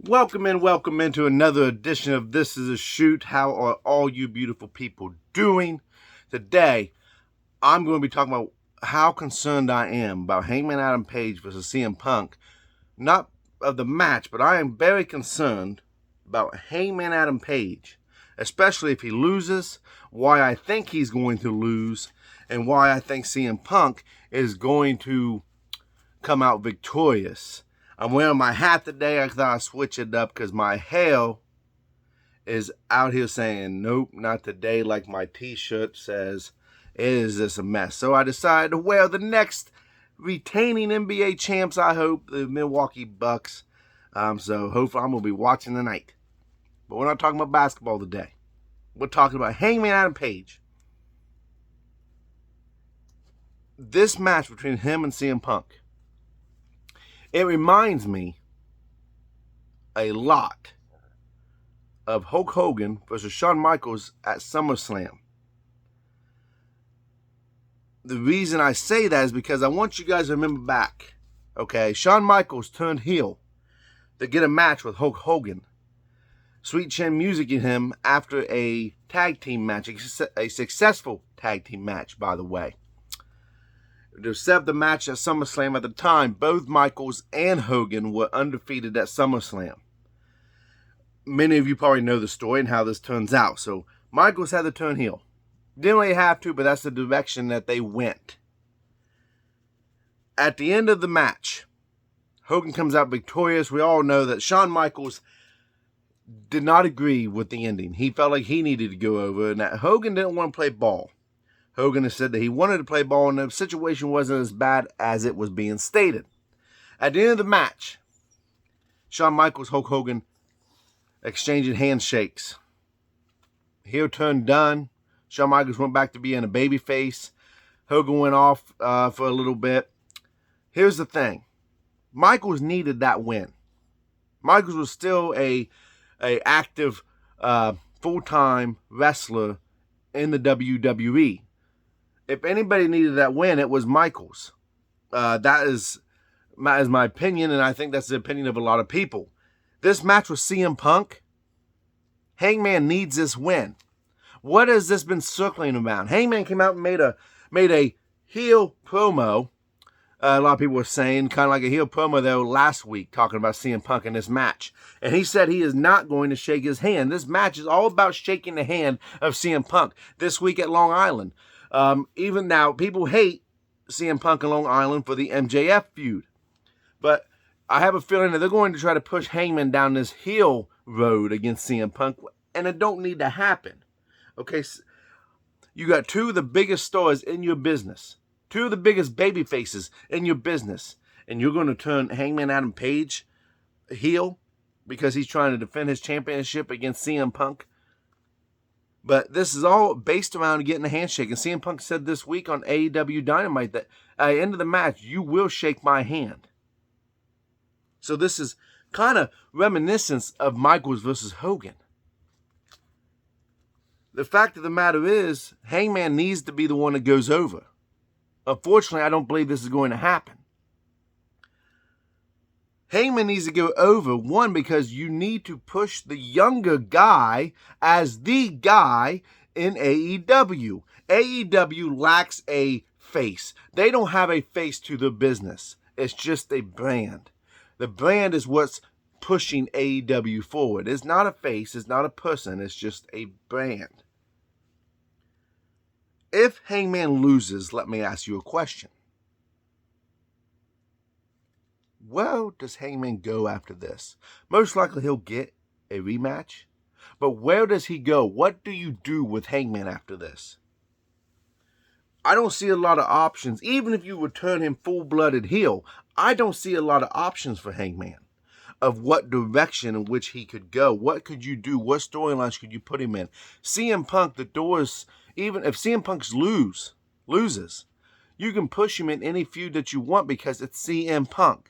Welcome into another edition of This Is a Shoot. How are all you beautiful people doing? Today, I'm going to be talking about how concerned I am about Hangman Adam Page versus CM Punk. Not of the match, but I am very concerned about Hangman Adam Page, especially if he loses, why I think he's going to lose, and why I think CM Punk is going to come out victorious. I'm wearing my hat today. I thought I'd switch it up because my hair is out here saying, nope, not today, like my t-shirt says. It is just a mess. So I decided to wear the next retaining NBA champs, I hope, the Milwaukee Bucks. So hopefully I'm going to be watching tonight. But we're not talking about basketball today. We're talking about Hangman Adam Page. This match between him and CM Punk. It reminds me a lot of Hulk Hogan versus Shawn Michaels at SummerSlam. The reason I say that is because I want you guys to remember back. Okay, Shawn Michaels turned heel to get a match with Hulk Hogan. Sweet Chin musicking him after a tag team match, a successful tag team match, by the way. To set the match at SummerSlam at the time, both Michaels and Hogan were undefeated at SummerSlam. Many of you probably know the story and how this turns out. So Michaels had to turn heel. Didn't really have to, but that's the direction that they went. At the end of the match, Hogan comes out victorious. We all know that Shawn Michaels did not agree with the ending. He felt like he needed to go over and that Hogan didn't want to play ball. Hogan has said that he wanted to play ball and the situation wasn't as bad as it was being stated. At the end of the match, Shawn Michaels, Hulk Hogan exchanging handshakes. Heel turn done. Shawn Michaels went back to being a babyface. Hogan went off for a little bit. Here's the thing. Michaels needed that win. Michaels was still a active full-time wrestler in the WWE. If anybody needed that win, it was Michaels. That is my opinion, and I think that's the opinion of a lot of people. This match with CM Punk, Hangman needs this win. What has this been circling around? Hangman came out and made a heel promo. A lot of people were saying kind of like a heel promo though last week, talking about CM Punk in this match. And he said he is not going to shake his hand. This match is all about shaking the hand of CM Punk this week at Long Island. Even now, people hate CM Punk and Long Island for the MJF feud. But I have a feeling that they're going to try to push Hangman down this heel road against CM Punk, and it don't need to happen. Okay, so you got two of the biggest stars in your business, two of the biggest baby faces in your business, and you're going to turn Hangman Adam Page heel because he's trying to defend his championship against CM Punk. But this is all based around getting a handshake. And CM Punk said this week on AEW Dynamite that at the end of the match, you will shake my hand. So this is kind of reminiscence of Michaels versus Hogan. The fact of the matter is, Hangman needs to be the one that goes over. Unfortunately, I don't believe this is going to happen. Hangman needs to go over, one, because you need to push the younger guy as the guy in AEW. AEW lacks a face. They don't have a face to the business. It's just a brand. The brand is what's pushing AEW forward. It's not a face. It's not a person. It's just a brand. If Hangman loses, let me ask you a question. Where does Hangman go after this? Most likely he'll get a rematch. But where does he go? What do you do with Hangman after this? I don't see a lot of options. Even if you return him full-blooded heel, I don't see a lot of options for Hangman of what direction in which he could go. What could you do? What storylines could you put him in? CM Punk, the doors, even if CM Punk loses, you can push him in any feud that you want because it's CM Punk.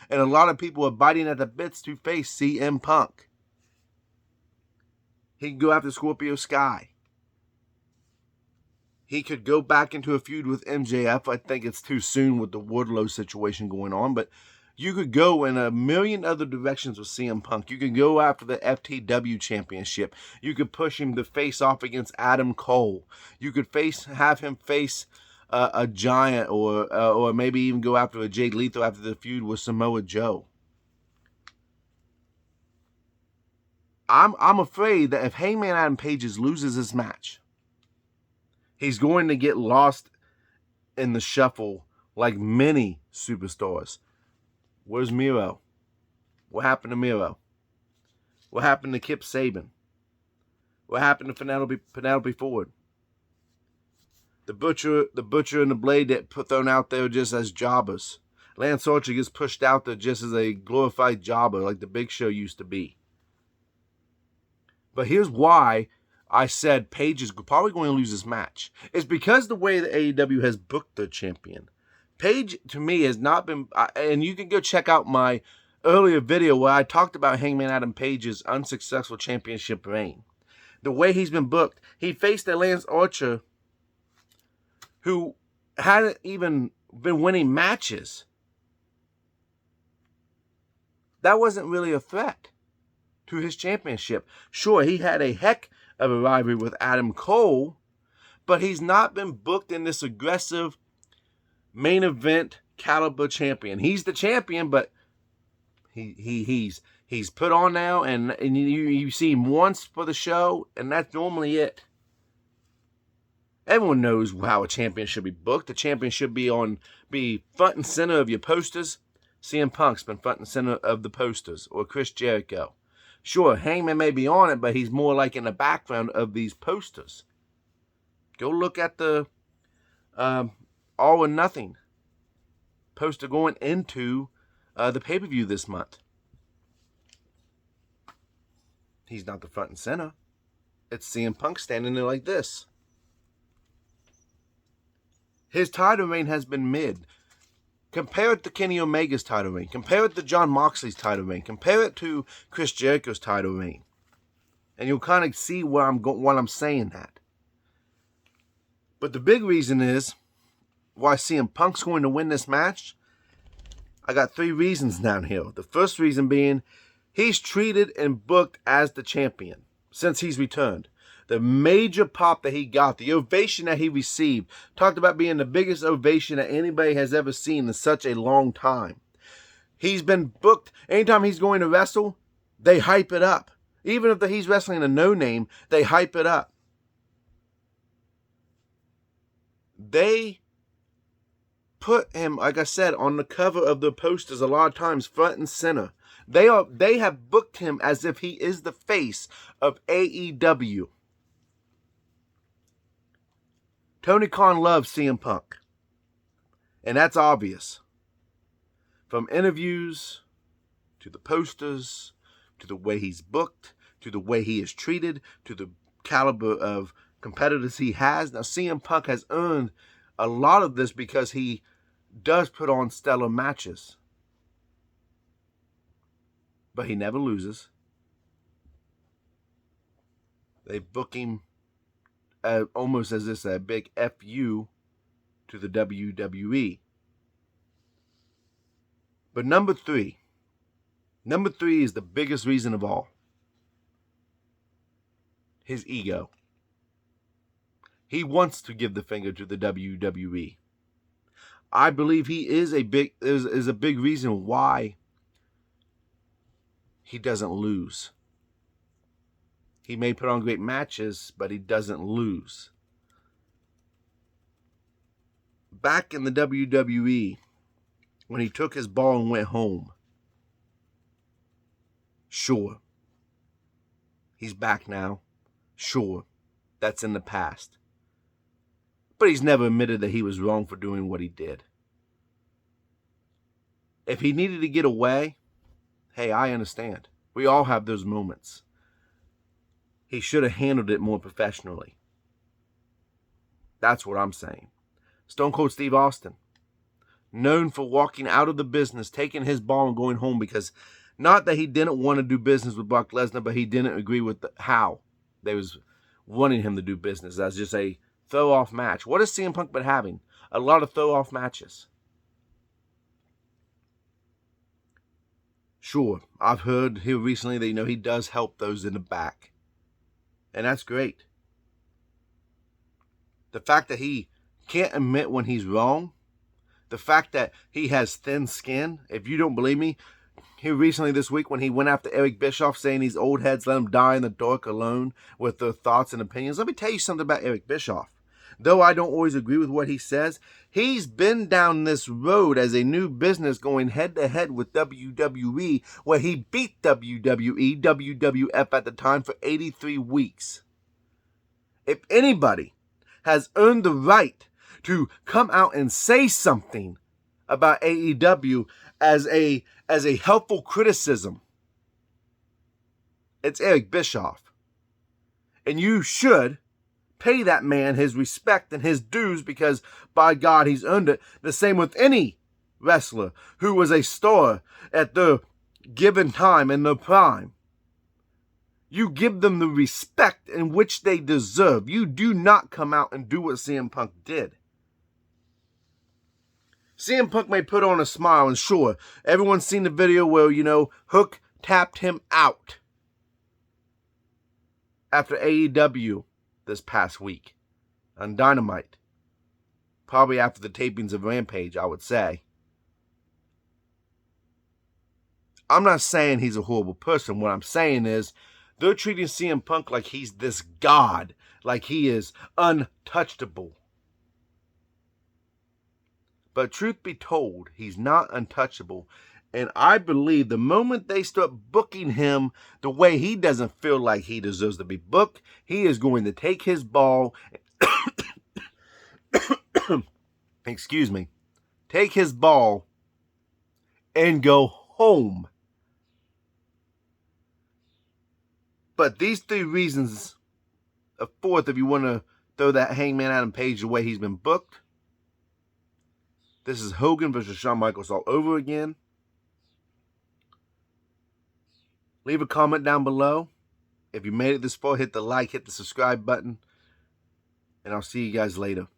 And a lot of people are biting at the bits to face CM Punk. He can go after Scorpio Sky. He could go back into a feud with MJF. I think it's too soon with the Wardlow situation going on, but You could go in a million other directions with CM Punk. You could go after the FTW championship. You could push him to face off against Adam Cole. You could have him face a Giant, or maybe even go after a Jay Lethal after the feud with Samoa Joe. I'm afraid that if Hangman Adam Page loses this match, he's going to get lost in the shuffle like many superstars. Where's Miro? What happened to Miro? What happened to Kip Sabian? What happened to Penelope Ford? The Butcher and the Blade that put thrown out there just as jobbers. Lance Archer gets pushed out there just as a glorified jobber like the Big Show used to be. But here's why I said Page is probably going to lose this match. It's because the way that AEW has booked their champion. Page, to me, has not been... And you can go check out my earlier video where I talked about Hangman Adam Page's unsuccessful championship reign. The way he's been booked. He faced a Lance Archer who hadn't even been winning matches. That wasn't really a threat to his championship. Sure, he had a heck of a rivalry with Adam Cole, but he's not been booked in this aggressive main event caliber champion. He's the champion, but he's put on now, and you see him once for the show, and that's normally it. Everyone knows how a champion should be booked. The champion should be front and center of your posters. CM Punk's been front and center of the posters, or Chris Jericho. Sure, Hangman may be on it, but he's more like in the background of these posters. Go look at the All or Nothing poster going into the pay-per-view this month. He's not the front and center. It's CM Punk standing there like this. His title reign has been mid. Compare it to Kenny Omega's title reign. Compare it to Jon Moxley's title reign. Compare it to Chris Jericho's title reign. And you'll kind of see where I'm saying that. But the big reason is why CM Punk's going to win this match. I got 3 reasons down here. The first reason being he's treated and booked as the champion since he's returned. The major pop that he got, the ovation that he received, talked about being the biggest ovation that anybody has ever seen in such a long time. He's been booked. Anytime he's going to wrestle, they hype it up. Even if he's wrestling a no-name, they hype it up. They put him, like I said, on the cover of the posters a lot of times, front and center. They have booked him as if he is the face of AEW. Tony Khan loves CM Punk. And that's obvious. From interviews, to the posters, to the way he's booked, to the way he is treated, to the caliber of competitors he has. Now, CM Punk has earned a lot of this because he does put on stellar matches. But he never loses. They book him almost as this a big FU to the WWE. But number three is the biggest reason of all. His ego. He wants to give the finger to the WWE. I believe he is a big reason why he doesn't lose. He may put on great matches, but he doesn't lose. Back in the WWE, when he took his ball and went home, sure, he's back now. Sure, that's in the past. But he's never admitted that he was wrong for doing what he did. If he needed to get away, hey, I understand. We all have those moments. He should have handled it more professionally. That's what I'm saying. Stone Cold Steve Austin, known for walking out of the business, taking his ball and going home because not that he didn't want to do business with Brock Lesnar, but he didn't agree with how they was wanting him to do business. That's just a throw-off match. What has CM Punk been having? A lot of throw-off matches. Sure, I've heard here recently that, he does help those in the back. And that's great. The fact that he can't admit when he's wrong, the fact that he has thin skin, if you don't believe me, here recently this week when he went after Eric Bischoff saying these old heads let him die in the dark alone with their thoughts and opinions. Let me tell you something about Eric Bischoff. Though I don't always agree with what he says, he's been down this road as a new business going head-to-head with WWE, where he beat WWE, WWF at the time, for 83 weeks. If anybody has earned the right to come out and say something about AEW as a helpful criticism, it's Eric Bischoff. And you should pay that man his respect and his dues, because by God, he's earned it. The same with any wrestler who was a star at the given time in their prime. You give them the respect in which they deserve. You do not come out and do what CM Punk did. CM Punk may put on a smile, and sure, everyone's seen the video where, Hook tapped him out after AEW this past week on Dynamite. Probably after the tapings of Rampage, I would say. I'm not saying he's a horrible person. What I'm saying is they're treating CM Punk like he's this god, like he is untouchable. But truth be told, he's not untouchable. And I believe the moment they start booking him the way he doesn't feel like he deserves to be booked, he is going to take his ball, take his ball and go home. But these 3 reasons, a fourth if you want to throw that Hangman Adam Page the way he's been booked. This is Hogan versus Shawn Michaels all over again. Leave a comment down below. If you made it this far, hit the like, hit the subscribe button. And I'll see you guys later.